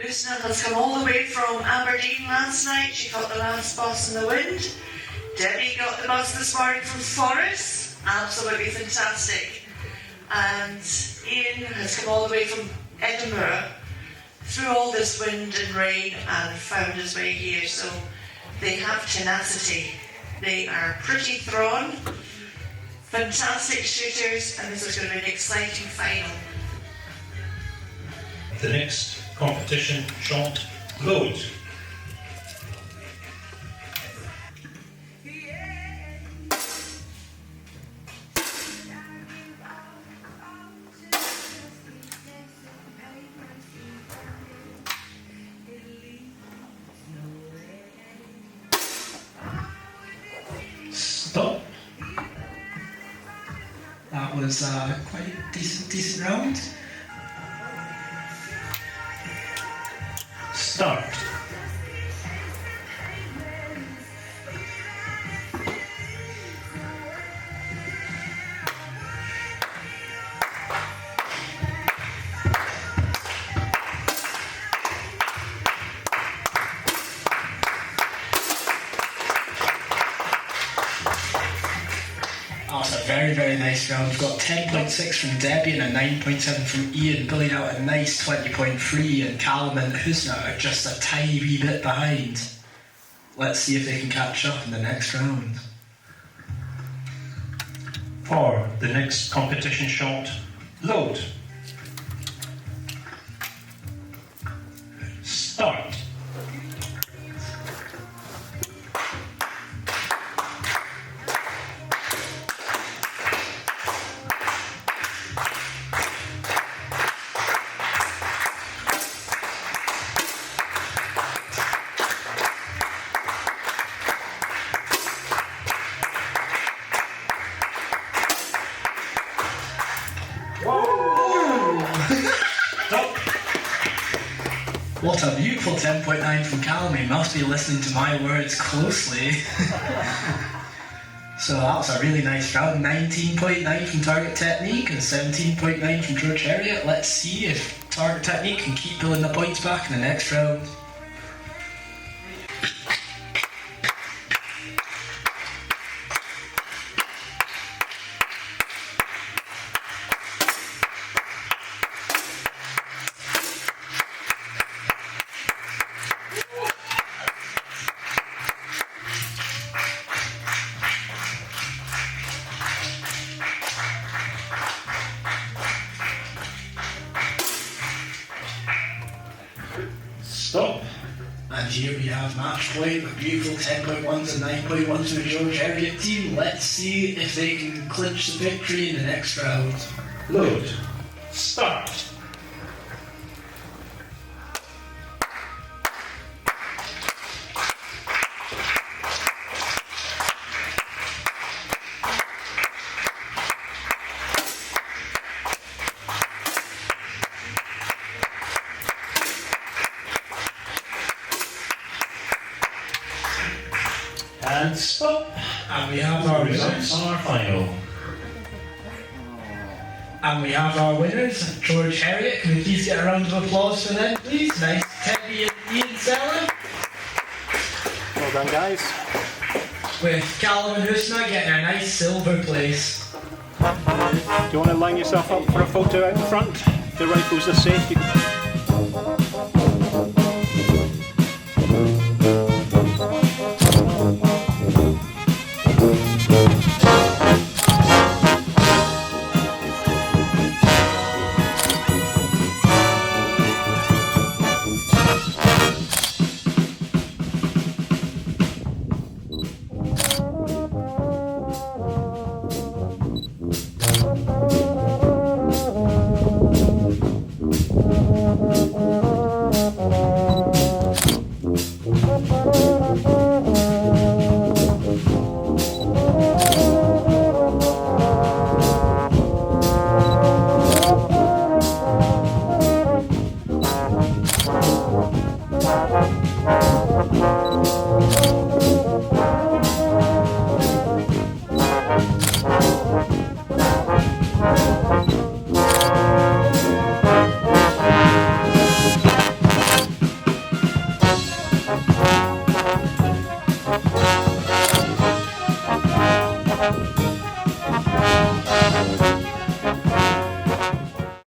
Husna has come all the way from Aberdeen last night. She caught the last bus in the wind. Debbie got the bus this morning from Forres. Absolutely fantastic. And Ian has come all the way from Edinburgh through all this wind and rain and found his way here. So they have tenacity. They are pretty thrown. Fantastic shooters, and this is going to be an exciting final. The next competition shot, load. Stop. That was quite a decent round. Start. That was a very nice round. We've got 10.6 from Debbie and a 9.7 from Ian, billing out a nice 20.3, and Callum and Husna are just a tiny wee bit behind. Let's see if they can catch up in the next round. For the next competition shot, load. Start. What a beautiful 10.9 from Callum. He must be listening to my words closely. So that was a really nice round. 19.9 from Target Technique and 17.9 from George Herriot. Let's see if Target Technique can keep pulling the points back in the next round. Stop. And here we have match point with beautiful 10.1s and 9.1s from the George Herriot team. Let's see if they can clinch the victory in the next round. Load. Start. And stop. And we have Our our results winners. are final. And we have our winners. George Herriot, can we please get a round of applause for them, please? Nice. Teddy and Ian Seller. Well done, guys. With Callum and Husna getting a nice silver place. Do you want to line yourself up for a photo out in front? The rifles are safe.